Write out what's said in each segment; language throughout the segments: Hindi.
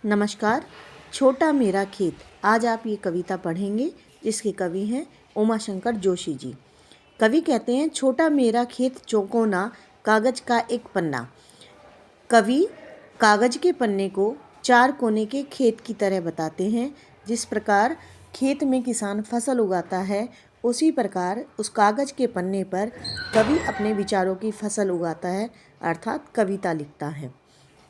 नमस्कार। छोटा मेरा खेत, आज आप ये कविता पढ़ेंगे जिसके कवि हैं उमाशंकर जोशी जी। कवि कहते हैं, छोटा मेरा खेत चौकोना, कागज का एक पन्ना। कवि कागज के पन्ने को चार कोने के खेत की तरह बताते हैं। जिस प्रकार खेत में किसान फसल उगाता है, उसी प्रकार उस कागज के पन्ने पर कवि अपने विचारों की फसल उगाता है, अर्थात कविता लिखता है।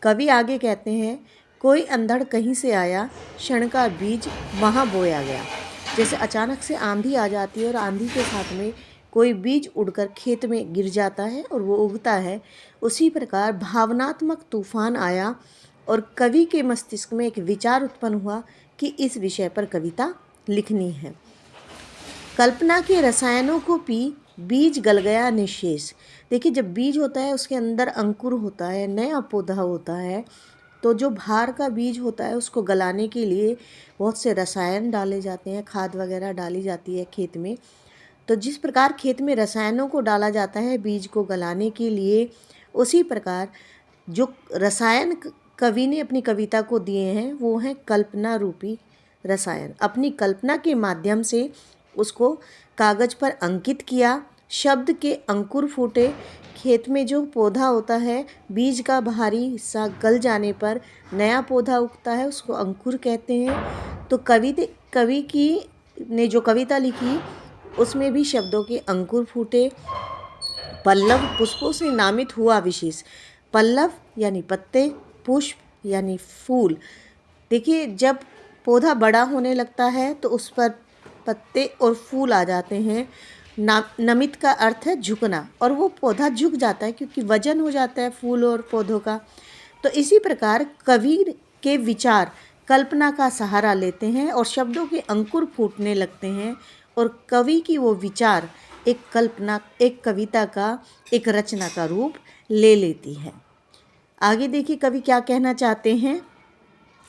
कवि आगे कहते हैं, कोई अंधड़ कहीं से आया, क्षण का बीज वहाँ बोया गया। जैसे अचानक से आंधी आ जाती है और आंधी के साथ में कोई बीज उड़कर खेत में गिर जाता है और वो उगता है, उसी प्रकार भावनात्मक तूफान आया और कवि के मस्तिष्क में एक विचार उत्पन्न हुआ कि इस विषय पर कविता लिखनी है। कल्पना के रसायनों को पी बीज गल गया निशेष। देखिए, जब बीज होता है उसके अंदर अंकुर होता है, नया पौधा होता है, तो जो बाहर का बीज होता है उसको गलाने के लिए बहुत से रसायन डाले जाते हैं, खाद वगैरह डाली जाती है खेत में। तो जिस प्रकार खेत में रसायनों को डाला जाता है बीज को गलाने के लिए, उसी प्रकार जो रसायन कवि ने अपनी कविता को दिए हैं वो हैं कल्पना रूपी रसायन। अपनी कल्पना के माध्यम से उसको कागज पर अंकित किया, शब्द के अंकुर फूटे। खेत में जो पौधा होता है, बीज का बाहरी हिस्सा गल जाने पर नया पौधा उगता है, उसको अंकुर कहते हैं। तो कवि की ने जो कविता लिखी उसमें भी शब्दों के अंकुर फूटे। पल्लव पुष्पों से नामित हुआ विशेष। पल्लव यानी पत्ते, पुष्प यानी फूल। देखिए, जब पौधा बड़ा होने लगता है तो उस पर पत्ते और फूल आ जाते हैं। नमित का अर्थ है झुकना, और वो पौधा झुक जाता है क्योंकि वजन हो जाता है फूल और पौधों का। तो इसी प्रकार कवि के विचार कल्पना का सहारा लेते हैं और शब्दों के अंकुर फूटने लगते हैं, और कवि की वो विचार एक कल्पना, एक कविता का, एक रचना का रूप ले लेती है। आगे देखिए कवि क्या कहना चाहते हैं।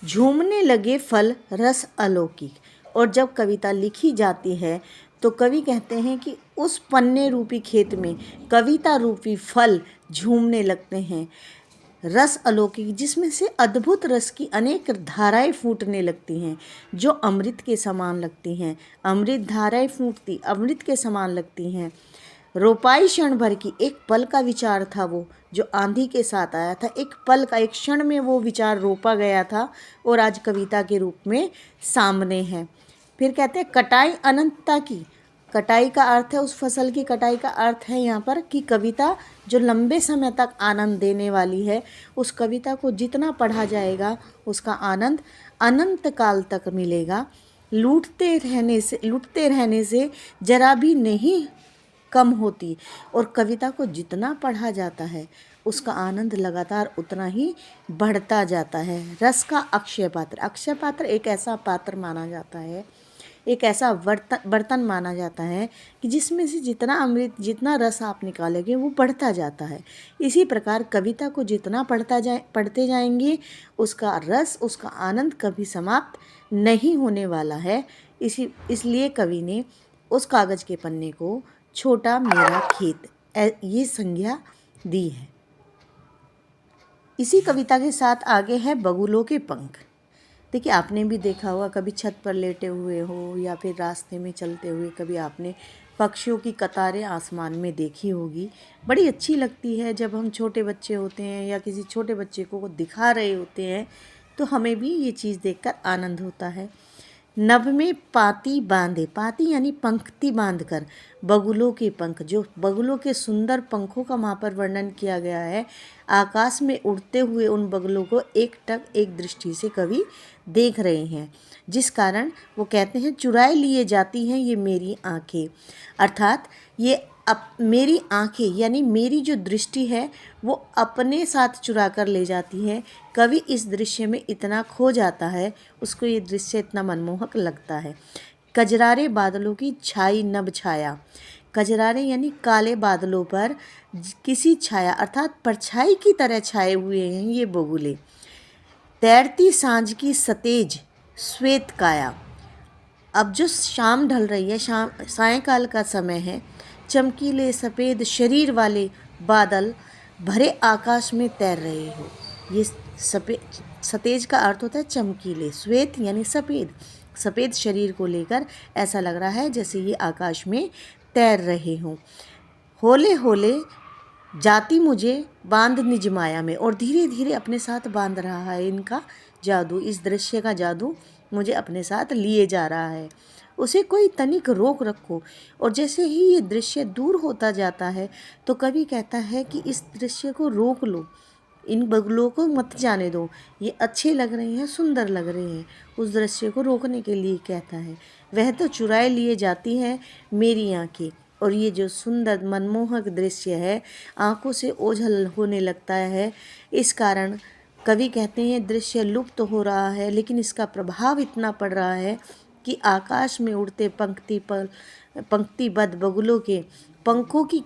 झूमने लगे फल रस अलौकिक। और जब कविता लिखी जाती है तो कवि कहते हैं कि उस पन्ने रूपी खेत में कविता रूपी फल झूमने लगते हैं, रस अलौकिक, जिसमें से अद्भुत रस की अनेक धाराएं फूटने लगती हैं जो अमृत के समान लगती हैं। अमृत धाराएं फूटती अमृत के समान लगती हैं। रोपाई क्षण भर की, एक पल का विचार था वो जो आंधी के साथ आया था। एक पल का, एक क्षण में वो विचार रोपा गया था और आज कविता के रूप में सामने है। फिर कहते हैं कटाई अनंतता की। कटाई का अर्थ है, उस फसल की कटाई का अर्थ है यहाँ पर कि कविता जो लंबे समय तक आनंद देने वाली है, उस कविता को जितना पढ़ा जाएगा उसका आनंद अनंत काल तक मिलेगा। लूटते रहने से जरा भी नहीं कम होती, और कविता को जितना पढ़ा जाता है उसका आनंद लगातार उतना ही बढ़ता जाता है। रस का अक्षय पात्र। अक्षय पात्र एक ऐसा पात्र माना जाता है, एक ऐसा बर्तन माना जाता है कि जिसमें से जितना अमृत, जितना रस आप निकालेंगे वो बढ़ता जाता है। इसी प्रकार कविता को जितना पढ़ते जाएंगे उसका रस, उसका आनंद कभी समाप्त नहीं होने वाला है। इसलिए कवि ने उस कागज के पन्ने को छोटा मेरा खेत ये संज्ञा दी है। इसी कविता के साथ आगे है बगुलों के पंख। देखिए, आपने भी देखा होगा, कभी छत पर लेटे हुए हो या फिर रास्ते में चलते हुए कभी आपने पक्षियों की कतारें आसमान में देखी होगी। बड़ी अच्छी लगती है जब हम छोटे बच्चे होते हैं या किसी छोटे बच्चे को दिखा रहे होते हैं तो हमें भी ये चीज़ देखकर आनंद होता है। नभ में पाती बांधे, पाती यानी पंक्ति बांधकर, बगुलों के पंख, जो बगुलों के सुंदर पंखों का वहाँ पर वर्णन किया गया है। आकाश में उड़ते हुए उन बगुलों को एकटक एक दृष्टि से कवि देख रहे हैं, जिस कारण वो कहते हैं चुराए लिए जाती हैं ये मेरी आँखें। अर्थात ये मेरी आँखें यानी मेरी जो दृष्टि है वो अपने साथ चुरा कर ले जाती है। कवि इस दृश्य में इतना खो जाता है, उसको ये दृश्य इतना मनमोहक लगता है। कजरारे बादलों की छाई नभ छाया। कजरारे यानी काले बादलों पर किसी छाया अर्थात परछाई की तरह छाए हुए हैं ये बगुले। तैरती सांझ की सतेज श्वेत काया। अब जो शाम ढल रही है, सायंकाल का समय है, चमकीले सफ़ेद शरीर वाले बादल भरे आकाश में तैर रहे हो। ये सफ़ेद, सतेज का अर्थ होता है चमकीले, श्वेत यानी सफ़ेद। सफ़ेद शरीर को लेकर ऐसा लग रहा है जैसे ये आकाश में तैर रहे हों। होले होले जाती मुझे बांध निज माया में, और धीरे धीरे अपने साथ बांध रहा है इनका जादू, इस दृश्य का जादू मुझे अपने साथ लिए जा रहा है। उसे कोई तनिक रोक रखो। और जैसे ही ये दृश्य दूर होता जाता है तो कवि कहता है कि इस दृश्य को रोक लो, इन बगुलों को मत जाने दो, ये अच्छे लग रहे हैं, सुंदर लग रहे हैं। उस दृश्य को रोकने के लिए कहता है। वह तो चुराए लिए जाती है मेरी आंखें, और ये जो सुंदर मनमोहक दृश्य है आंखों से ओझल होने लगता है। इस कारण कवि कहते हैं दृश्य लुप्त हो रहा है, लेकिन इसका प्रभाव इतना पड़ रहा है कि आकाश में उड़ते पंक्तिबद्ध बगुलों के पंखों को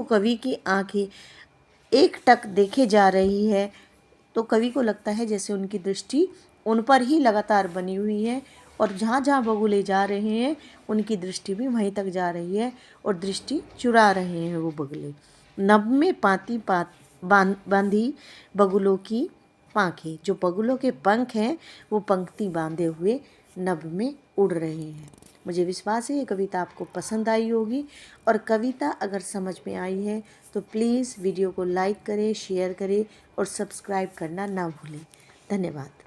कवि की आंखें एक टक देखे जा रही है। तो कवि को लगता है जैसे उनकी दृष्टि उन पर ही लगातार बनी हुई है, और जहाँ जहाँ बगुले जा रहे हैं उनकी दृष्टि भी वहीं तक जा रही है, और दृष्टि चुरा रहे हैं वो बगुले। नभ में पाती बांधी बगुलों की पाँखें, जो बगुलों के पंख हैं वो पंक्ति बांधे हुए नभ में उड़ रहे हैं। मुझे विश्वास है ये कविता आपको पसंद आई होगी, और कविता अगर समझ में आई है तो प्लीज़ वीडियो को लाइक करें, शेयर करें और सब्सक्राइब करना ना भूलें। धन्यवाद।